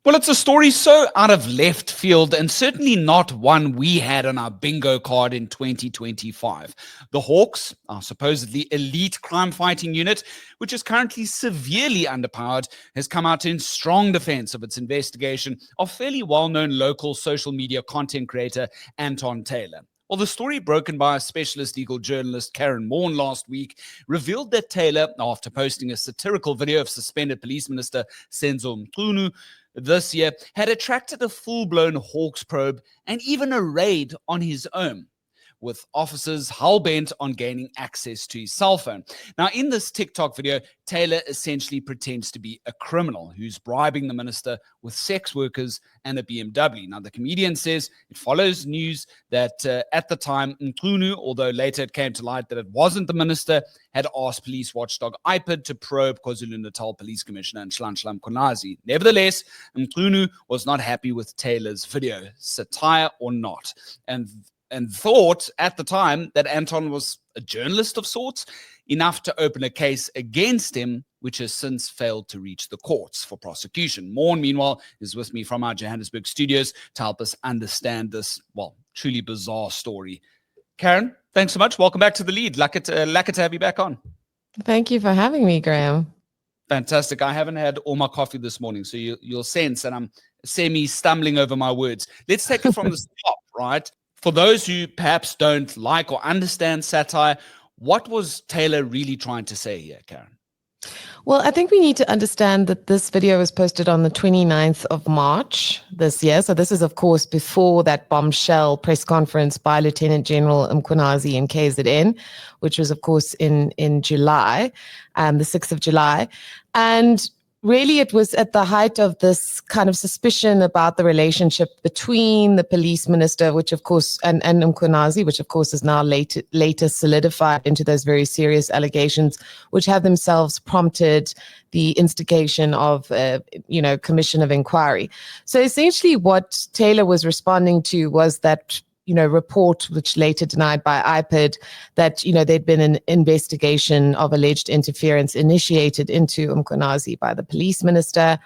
Well, it's a story so out of left field and certainly not one we had on our bingo card in 2025. The Hawks, our supposedly elite crime fighting unit, which is currently severely underpowered, has come out in strong defense of its investigation of fairly well-known local social media content creator Anton Taylor. Well, the story broken by a specialist legal journalist, Karen Morn, last week revealed that Taylor, after posting a satirical video of suspended police minister Senzo Mchunu this year, had attracted a full-blown Hawks probe and even a raid on his own, with officers hell-bent on gaining access to his cell phone. Now, in this TikTok video, Taylor essentially pretends to be a criminal who's bribing the minister with sex workers and a BMW. Now, the comedian says it follows news that at the time, Mchunu, although later it came to light that it wasn't the minister, had asked police watchdog IPID to probe KwaZulu-Natal Police Commissioner Nhlanhla Mkhwanazi. Nevertheless, Mchunu was not happy with Taylor's video, satire or not, and thought at the time that Anton was a journalist of sorts, enough to open a case against him, which has since failed to reach the courts for prosecution. Morn, meanwhile, is with me from our Johannesburg studios to help us understand this, well, truly bizarre story. Karen, thanks so much. Welcome back to The Lead. Lucky to have you back on. Thank you for having me, Graham. Fantastic. I haven't had all my coffee this morning, so you'll sense that I'm semi-stumbling over my words. Let's take it from the top, right? For those who perhaps don't like or understand satire, what was Taylor really trying to say here, Karen? Well, I think we need to understand that this video was posted on the 29th of March this year. So this is, of course, before that bombshell press conference by Lieutenant General Mkhwanazi in KZN, which was, of course, in July, the 6th of July. And really, it was at the height of this kind of suspicion about the relationship between the police minister, which of course, and Mkhwanazi, which of course is now later solidified into those very serious allegations, which have themselves prompted the instigation of, commission of inquiry. So essentially what Taylor was responding to was that report, which later denied by IPID, that, there'd been an investigation of alleged interference initiated into Mkhwanazi by the police minister.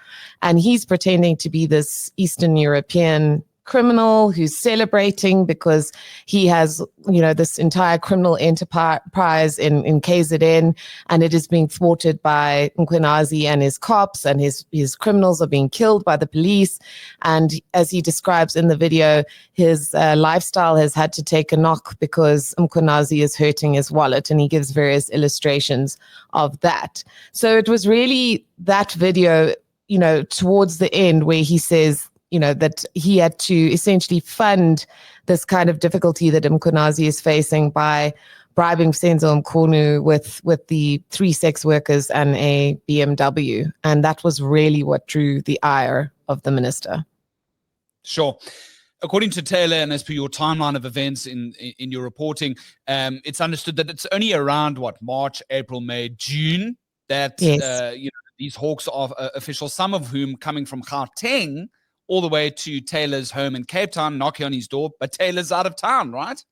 And he's pretending to be this Eastern European criminal who's celebrating because he has, this entire criminal enterprise in KZN, and it is being thwarted by Mkhwanazi and his cops, and his criminals are being killed by the police. And as he describes in the video, his lifestyle has had to take a knock because Mkhwanazi is hurting his wallet, and he gives various illustrations of that. So it was really that video, towards the end where he says, that he had to essentially fund this kind of difficulty that Mkhwanazi is facing by bribing Senzo Mchunu with the 3 sex workers and a BMW. And that was really what drew the ire of the minister. Sure. According to Taylor, and as per your timeline of events in your reporting, it's understood that it's only around, March, April, May, June, that yes. These Hawks are officials, some of whom coming from Gauteng, all the way to Taylor's home in Cape Town, knocking on his door, but Taylor's out of town, right?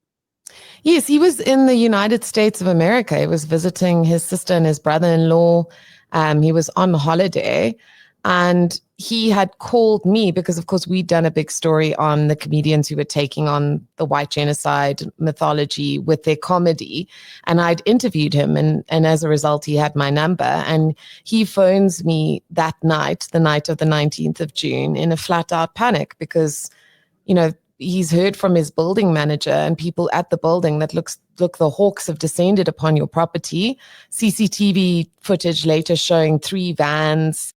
Yes, he was in the United States of America. He was visiting his sister and his brother-in-law. He was on holiday, and he had called me because, of course, we'd done a big story on the comedians who were taking on the white genocide mythology with their comedy. And I'd interviewed him, and as a result, he had my number. And he phones me that night, the night of the 19th of June, in a flat-out panic because, he's heard from his building manager and people at the building that look, the Hawks have descended upon your property. CCTV footage later showing 3 vans,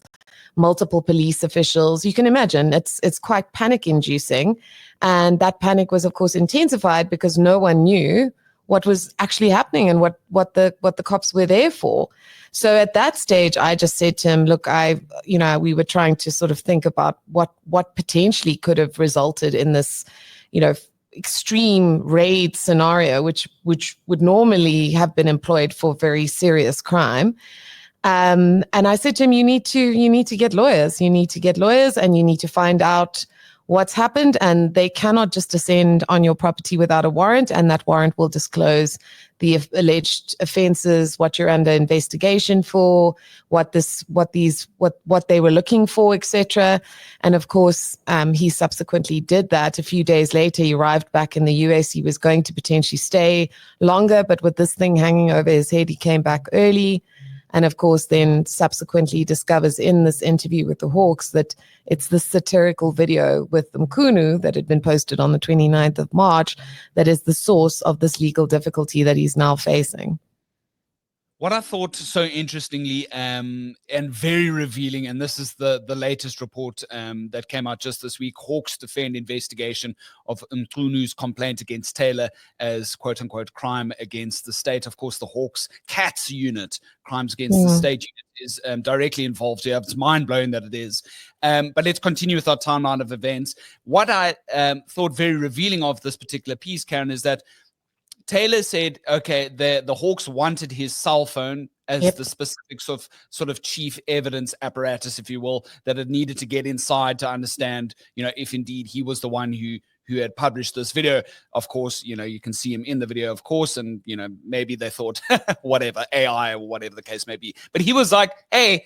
multiple police officials. You can imagine it's quite panic-inducing. And that panic was, of course, intensified because no one knew what was actually happening and what the cops were there for. So at that stage, I just said to him, look, we were trying to sort of think about what potentially could have resulted in this, extreme raid scenario, which would normally have been employed for very serious crime. And I said to him, you need to get lawyers. You need to get lawyers, and you need to find out what's happened, and they cannot just descend on your property without a warrant, and that warrant will disclose the alleged offenses, what you're under investigation for, what they were looking for, etc. And of course, he subsequently did that. A few days later, he arrived back in the US. He was going to potentially stay longer, but with this thing hanging over his head, he came back early. And of course, then subsequently discovers in this interview with the Hawks that it's the satirical video with Mchunu that had been posted on the 29th of March that is the source of this legal difficulty that he's now facing. What I thought so interestingly and very revealing, and this is the latest report that came out just this week, Hawks defend investigation of Mchunu's complaint against Taylor as quote-unquote crime against the state. Of course, the Hawks CATS unit, crimes against the state unit, is directly involved here. It's mind-blowing that it is. But let's continue with our timeline of events. What I thought very revealing of this particular piece, Karen, is that Taylor said, okay, the Hawks wanted his cell phone as the specific sort of chief evidence apparatus, if you will, that it needed to get inside to understand, if indeed he was the one who had published this video. Of course, you can see him in the video, of course, and, maybe they thought, whatever, AI or whatever the case may be. But he was like, hey,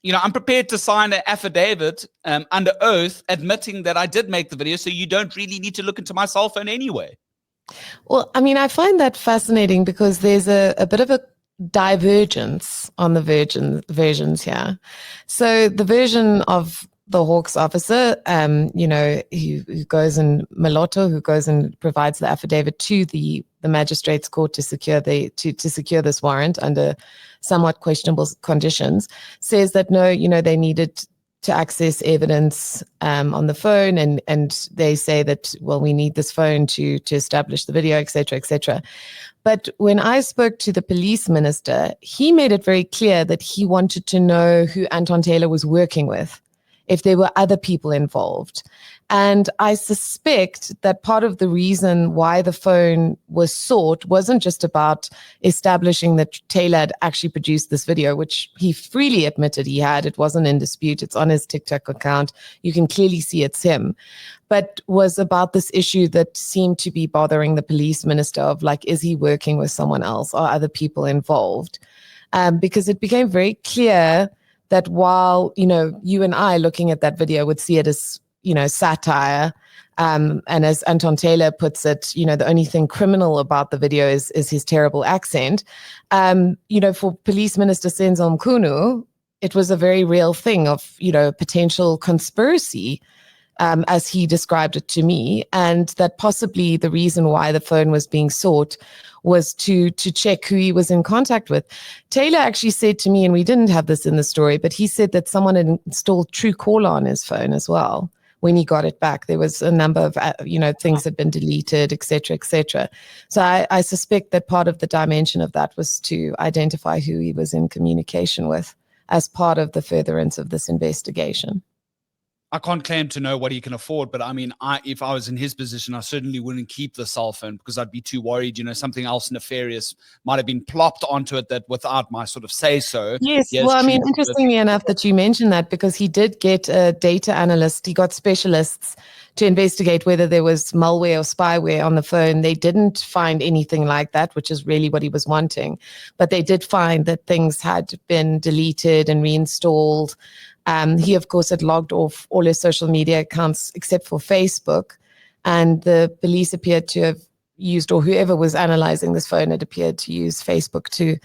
I'm prepared to sign an affidavit under oath admitting that I did make the video, so you don't really need to look into my cell phone anyway. Well, I mean, I find that fascinating because there's a bit of a divergence on the versions here. So the version of the Hawks officer, who goes in Maloto, who goes and provides the affidavit to the magistrate's court to secure this warrant under somewhat questionable conditions, says that no, they needed to access evidence on the phone, and they say that, well, we need this phone to establish the video, et cetera. But when I spoke to the police minister, he made it very clear that he wanted to know who Anton Taylor was working with, if there were other people involved. And I suspect that part of the reason why the phone was sought wasn't just about establishing that Taylor had actually produced this video, which he freely admitted he had. It wasn't in dispute. It's on his TikTok account. You can clearly see it's him. But was about this issue that seemed to be bothering the police minister of, like, is he working with someone else? Are other people involved? Because it became very clear that while, you and I looking at that video would see it as, satire. And as Anton Taylor puts it, the only thing criminal about the video is his terrible accent. For Police Minister Senzo Mchunu, it was a very real thing of, potential conspiracy, as he described it to me, and that possibly the reason why the phone was being sought was to check who he was in contact with. Taylor actually said to me, and we didn't have this in the story, but he said that someone had installed Truecaller on his phone as well. When he got it back, there was a number of, things had been deleted, et cetera. So I suspect that part of the dimension of that was to identify who he was in communication with as part of the furtherance of this investigation. I can't claim to know what he can afford, but I mean, if I was in his position, I certainly wouldn't keep the cell phone because I'd be too worried, something else nefarious might have been plopped onto it that without my sort of say so. Yes. Well, I mean, interestingly enough that you mentioned that, because he did get a data analyst. He got specialists to investigate whether there was malware or spyware on the phone. They didn't find anything like that, which is really what he was wanting. But they did find that things had been deleted and reinstalled. He, of course, had logged off all his social media accounts except for Facebook. And the police appeared to have used, or whoever was analyzing this phone had appeared to use Facebook to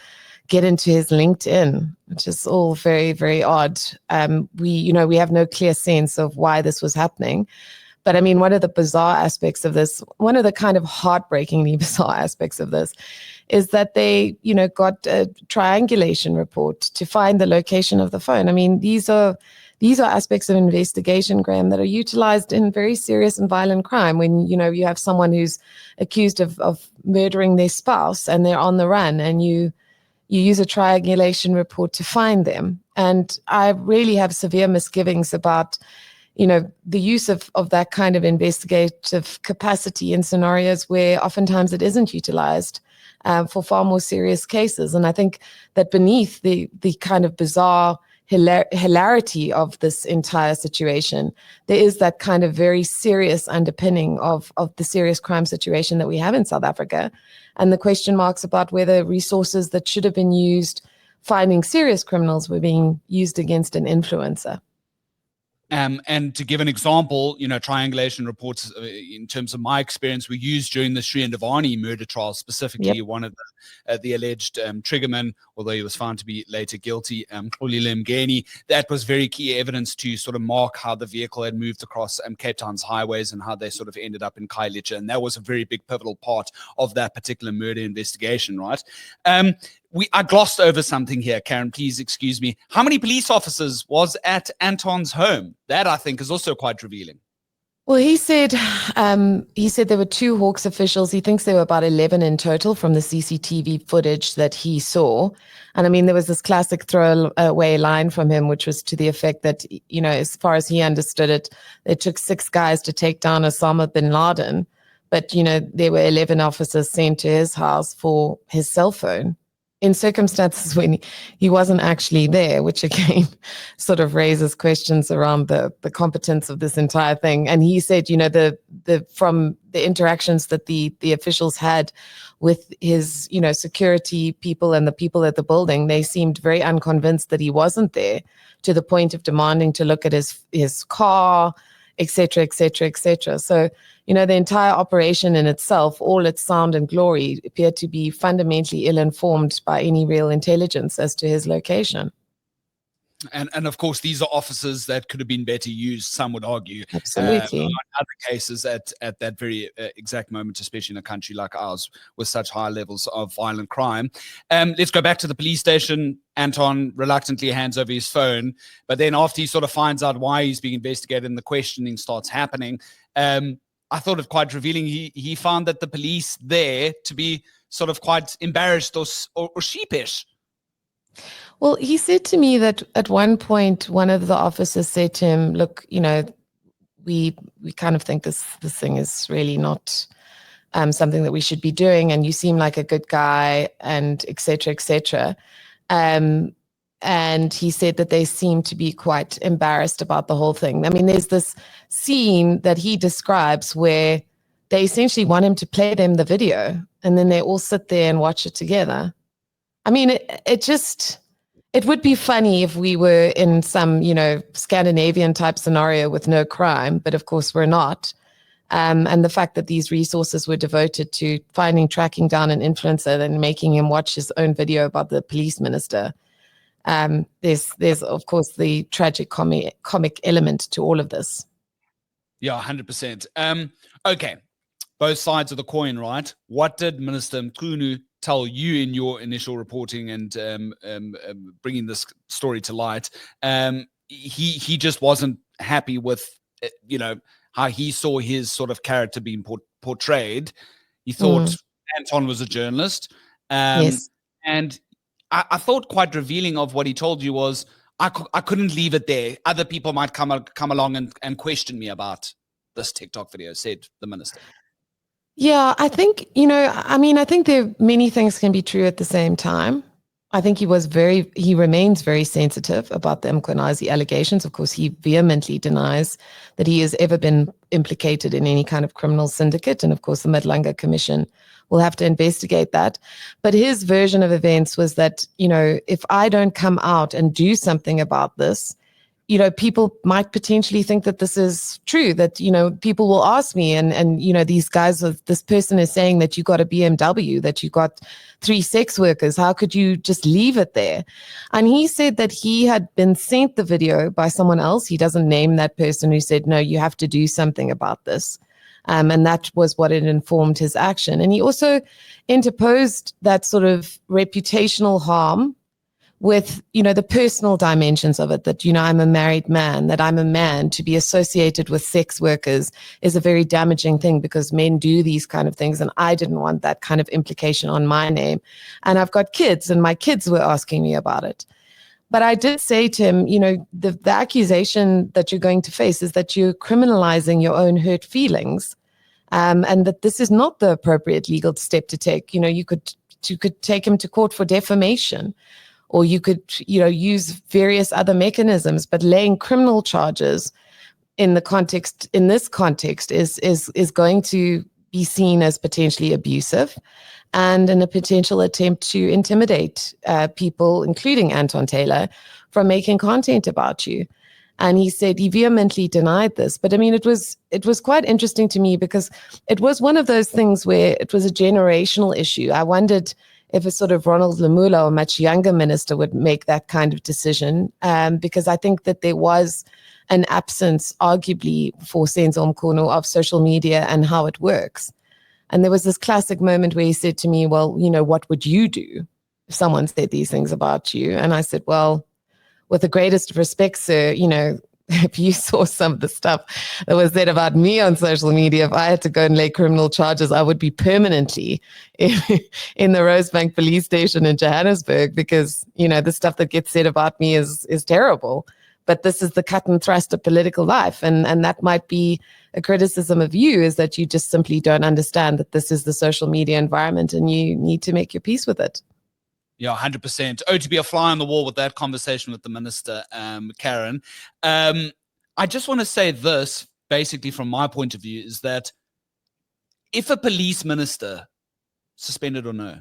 get into his LinkedIn, which is all very, very odd. We have no clear sense of why this was happening. But I mean, one of the bizarre aspects of this, one of the kind of heartbreakingly bizarre aspects of this is that they, got a triangulation report to find the location of the phone. I mean, these are aspects of investigation, Graham, that are utilized in very serious and violent crime when, you have someone who's accused of murdering their spouse and they're on the run, and you use a triangulation report to find them. And I really have severe misgivings about the use of that kind of investigative capacity in scenarios where oftentimes it isn't utilized for far more serious cases. And I think that beneath the kind of bizarre hilarity of this entire situation, there is that kind of very serious underpinning of the serious crime situation that we have in South Africa, and the question marks about whether resources that should have been used finding serious criminals were being used against an influencer. And to give an example, triangulation reports, in terms of my experience, were used during the Sri and Devani murder trial, specifically. Yep. One of the alleged triggerman, although he was found to be later guilty, Xolile Mngeni, that was very key evidence to sort of mark how the vehicle had moved across Cape Town's highways and how they sort of ended up in Khayelitsha. And that was a very big pivotal part of that particular murder investigation, right? I glossed over something here, Karen, please excuse me. How many police officers was at Anton's home? That, I think, is also quite revealing. Well, he said there were 2 Hawks officials. He thinks there were about 11 in total from the CCTV footage that he saw. And I mean, there was this classic throwaway line from him, which was to the effect that, as far as he understood it, it took 6 guys to take down Osama bin Laden. But, there were 11 officers sent to his house for his cell phone in circumstances when he wasn't actually there, which again sort of raises questions around the competence of this entire thing. And he said, from the interactions that the officials had with his, security people and the people at the building, they seemed very unconvinced that he wasn't there, to the point of demanding to look at his car, et cetera, et cetera, et cetera. So, the entire operation in itself, all its sound and glory, appeared to be fundamentally ill-informed by any real intelligence as to his location. And of course, these are officers that could have been better used, some would argue. Absolutely. In other cases at that very exact moment, especially in a country like ours with such high levels of violent crime. Let's go back to the police station. Anton reluctantly hands over his phone, but then after he sort of finds out why he's being investigated and the questioning starts happening, I thought it quite revealing. He found that the police there to be sort of quite embarrassed or sheepish. Well, he said to me that at one point, one of the officers said to him, look, we kind of think this thing is really not something that we should be doing, and you seem like a good guy, and et cetera, et cetera. And he said that they seem to be quite embarrassed about the whole thing. I mean, there's this scene that he describes where they essentially want him to play them the video, and then they all sit there and watch it together. I mean, it would be funny if we were in some, Scandinavian type scenario with no crime, but of course we're not. And the fact that these resources were devoted to tracking down an influencer and making him watch his own video about the police minister. There's of course the tragic comic element to all of this. Yeah, 100%. Okay, both sides of the coin, right? What did Minister Mchunu tell you in your initial reporting and bringing this story to light? He just wasn't happy with how he saw his sort of character being portrayed. He thought Anton was a journalist. Yes. And I thought quite revealing of what he told you was, I couldn't leave it there. Other people might come along and question me about this TikTok video, said the minister. Yeah, I think, I think many things can be true at the same time. I think he remains very sensitive about the Mkhwanazi allegations. Of course, he vehemently denies that he has ever been implicated in any kind of criminal syndicate. And of course, the Madlanga Commission will have to investigate that. But his version of events was that, if I don't come out and do something about this, people might potentially think that this is true, that, people will ask me and this person is saying that you got a BMW, that you got 3 sex workers. How could you just leave it there? And he said that he had been sent the video by someone else. He doesn't name that person, who said, no, you have to do something about this. And that was what had informed his action. And he also interposed that sort of reputational harm with, the personal dimensions of it, that, I'm a married man, that I'm a man. To be associated with sex workers is a very damaging thing because men do these kind of things. And I didn't want that kind of implication on my name. And I've got kids, and my kids were asking me about it. But I did say to him, the accusation that you're going to face is that you're criminalizing your own hurt feelings, and that this is not the appropriate legal step to take. You could take him to court for defamation, or you could, use various other mechanisms, but laying criminal charges in this context is going to be seen as potentially abusive and in a potential attempt to intimidate people, including Anton Taylor, from making content about you. And he said he vehemently denied this. But I mean, it was quite interesting to me because it was one of those things where it was a generational issue. I wondered if a sort of Ronald Lamula or much younger minister would make that kind of decision, because I think that there was an absence, arguably, for Senzo Mchunu of social media and how it works. And there was this classic moment where he said to me, well, what would you do if someone said these things about you? And I said, well, with the greatest of respect, sir, if you saw some of the stuff that was said about me on social media, if I had to go and lay criminal charges, I would be permanently in the Rosebank police station in Johannesburg because, the stuff that gets said about me is terrible. But this is the cut and thrust of political life. And that might be a criticism of you, is that you just simply don't understand that this is the social media environment and you need to make your peace with it. Yeah, 100%. Oh, to be a fly on the wall with that conversation with the minister, Karen. I just want to say this, basically from my point of view, is that if a police minister, suspended or no,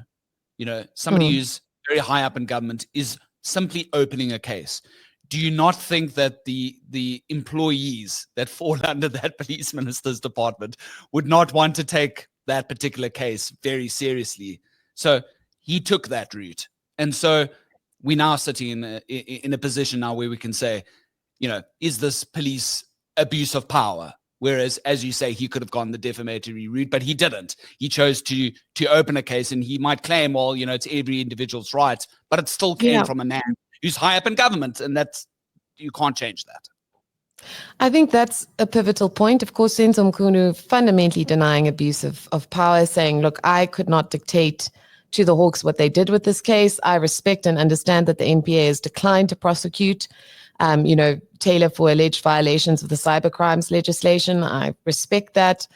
somebody who's very high up in government is simply opening a case, do you not think that the employees that fall under that police minister's department would not want to take that particular case very seriously? So he took that route. And so we're now sitting in a position now where we can say, is this police abuse of power? Whereas, as you say, he could have gone the defamatory route, but he didn't. He chose to open a case, and he might claim, well, it's every individual's right, but it still came from a man who's high up in government, and you can't change that. I think that's a pivotal point. Of course, Senzo Mchunu fundamentally denying abuse of power, saying, look, I could not dictate to the Hawks what they did with this case. I respect and understand that the NPA has declined to prosecute Taylor for alleged violations of the cybercrimes legislation. I respect that.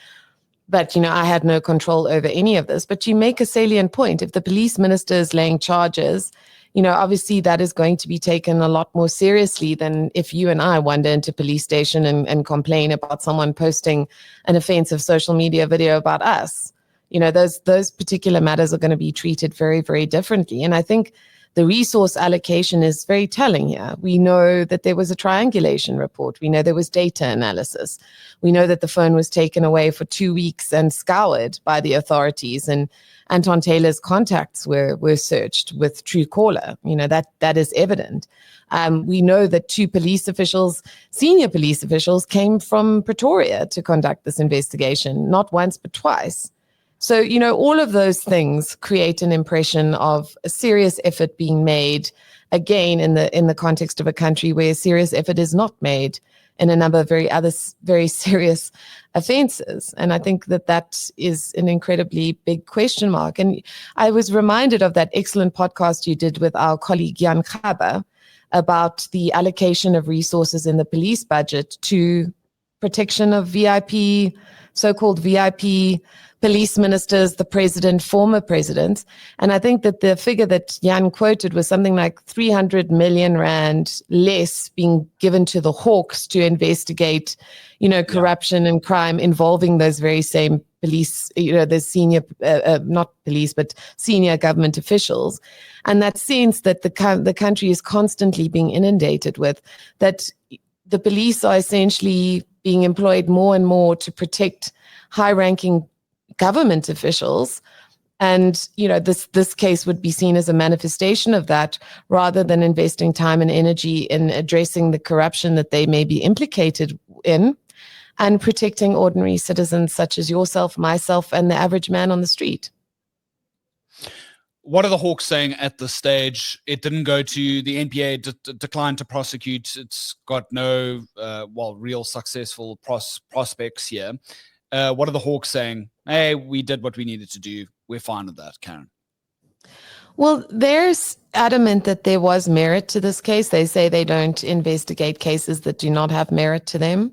But, I had no control over any of this. But you make a salient point. If the police minister is laying charges, obviously that is going to be taken a lot more seriously than if you and I wander into police station and complain about someone posting an offensive social media video about us. Those particular matters are going to be treated very, very differently. And I think the resource allocation is very telling here. We know that there was a triangulation report. We know there was data analysis. We know that the phone was taken away for 2 weeks and scoured by the authorities. And Anton Taylor's contacts were searched with Truecaller. That is evident. We know that 2 senior police officials, came from Pretoria to conduct this investigation, not once but twice. So, all of those things create an impression of a serious effort being made, again, in the context of a country where a serious effort is not made in a number of very serious offenses. And I think that is an incredibly big question mark. And I was reminded of that excellent podcast you did with our colleague Jan Khaber about the allocation of resources in the police budget to protection of VIP, so-called VIP police ministers, the president, former presidents. And I think that the figure that Jan quoted was something like 300 million rand less being given to the Hawks to investigate, corruption and crime involving those very same police, the senior, not police, but senior government officials. And that sense that the country is constantly being inundated with, that the police are essentially being employed more and more to protect high-ranking government officials. And, this case would be seen as a manifestation of that, rather than investing time and energy in addressing the corruption that they may be implicated in and protecting ordinary citizens such as yourself, myself, and the average man on the street. What are the Hawks saying at this stage? It didn't go to the NPA, declined to prosecute. It's got no, real successful prospects here. What are the Hawks saying? Hey, we did what we needed to do. We're fine with that, Karen. Well, they're adamant that there was merit to this case. They say they don't investigate cases that do not have merit to them.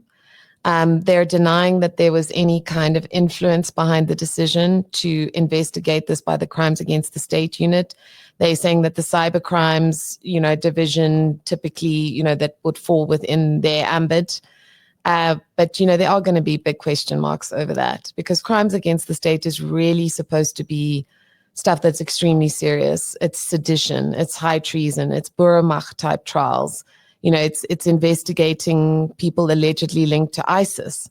They're denying that there was any kind of influence behind the decision to investigate this by the Crimes Against the State Unit. They're saying that the cyber crimes, division typically, that would fall within their ambit. But, there are going to be big question marks over that, because crimes against the state is really supposed to be stuff that's extremely serious. It's sedition, it's high treason, it's Burmach type trials. It's investigating people allegedly linked to ISIS,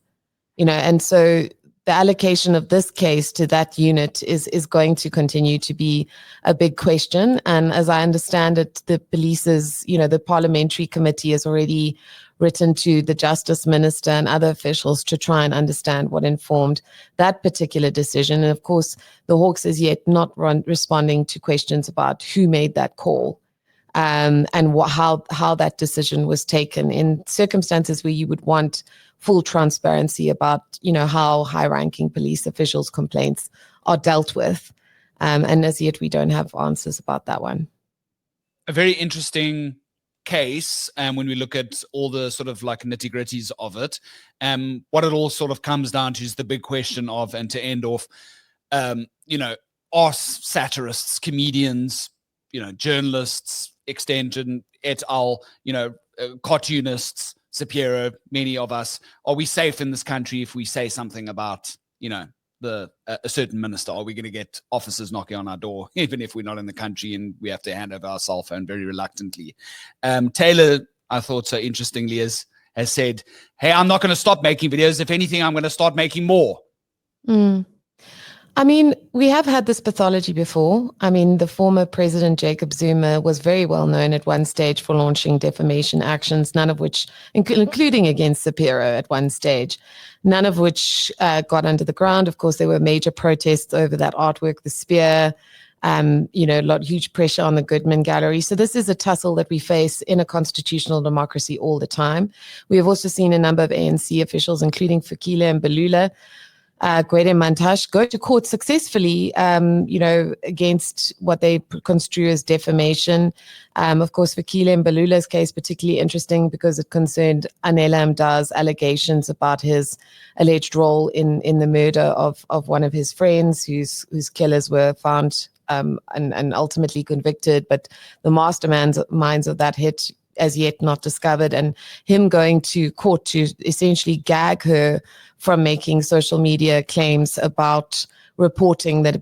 and so the allocation of this case to that unit is going to continue to be a big question. And as I understand it, the police's, the parliamentary committee has already written to the justice minister and other officials to try and understand what informed that particular decision. And of course, the Hawks is yet not responding to questions about who made that call. And how that decision was taken in circumstances where you would want full transparency about, how high-ranking police officials' complaints are dealt with. And as yet, we don't have answers about that one. A very interesting case, when we look at all the sort of like nitty-gritties of it, what it all sort of comes down to is the big question of, and to end off, are satirists, comedians, journalists, Extension, et al., cartoonists, Sapiro, many of us, are we safe in this country if we say something about, a certain minister? Are we going to get officers knocking on our door, even if we're not in the country and we have to hand over our cell phone very reluctantly? Taylor, I thought so interestingly, has said, hey, I'm not going to stop making videos. If anything, I'm going to start making more. I mean, we have had this pathology before. I mean, the former president, Jacob Zuma, was very well known at one stage for launching defamation actions, none of which, including against Sapiro at one stage, none of which got under the ground. Of course, there were major protests over that artwork, the spear, huge pressure on the Goodman Gallery. So this is a tussle that we face in a constitutional democracy all the time. We have also seen a number of ANC officials, including Fikile and Balula, Gwede Mantashe, go to court successfully, against what they construe as defamation. Of course, Fikile and Balula's case, particularly interesting because it concerned Anela Mda's allegations about his alleged role in the murder of one of his friends whose killers were found and ultimately convicted, but the masterminds of that hit as yet not discovered, and him going to court to essentially gag her from making social media claims about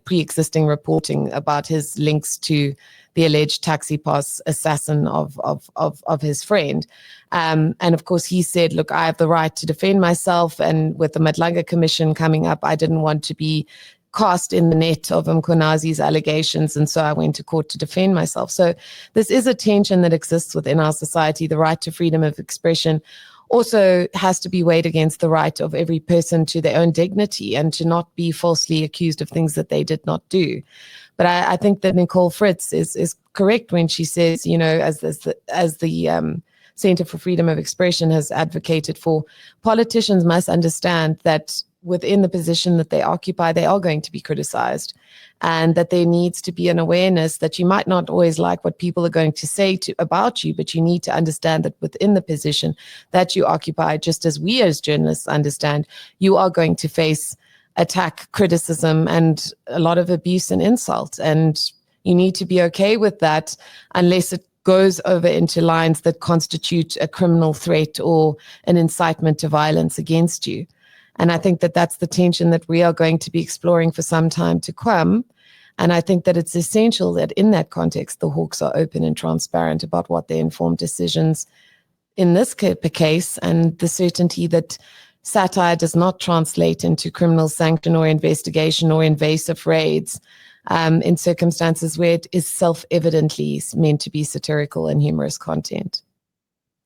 pre-existing reporting about his links to the alleged taxi pass assassin of his friend. And of course, he said, look, I have the right to defend myself, and with the Madlanga Commission coming up, I didn't want to be cast in the net of Mchunu's allegations, and so I went to court to defend myself. So this is a tension that exists within our society. The right to freedom of expression also has to be weighed against the right of every person to their own dignity and to not be falsely accused of things that they did not do. But I think that Nicole Fritz is correct when she says, as the Center for Freedom of Expression has advocated for, politicians must understand that within the position that they occupy, they are going to be criticized, and that there needs to be an awareness that you might not always like what people are going to say about you, but you need to understand that within the position that you occupy, just as we as journalists understand, you are going to face attack, criticism, and a lot of abuse and insult. And you need to be okay with that unless it goes over into lines that constitute a criminal threat or an incitement to violence against you. And I think that that's the tension that we are going to be exploring for some time to come. And I think that it's essential that in that context, the Hawks are open and transparent about what their informed decisions in this case, and the certainty that satire does not translate into criminal sanction or investigation or invasive raids in circumstances where it is self-evidently meant to be satirical and humorous content.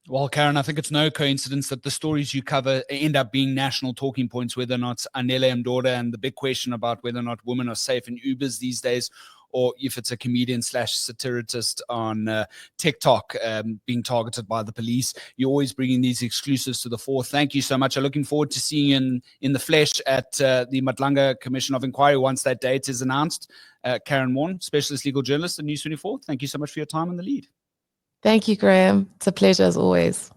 Well, Karen, I think it's no coincidence that the stories you cover end up being national talking points, whether or not it's Anela Mdoda and the big question about whether or not women are safe in Ubers these days, or if it's a comedian / satirist on TikTok being targeted by the police. You're always bringing these exclusives to the fore. Thank you so much. I'm looking forward to seeing you in the flesh at the Madlanga Commission of Inquiry once that date is announced. Karen Warren, specialist legal journalist at News 24. Thank you so much for your time on the lead. Thank you, Graham. It's a pleasure as always.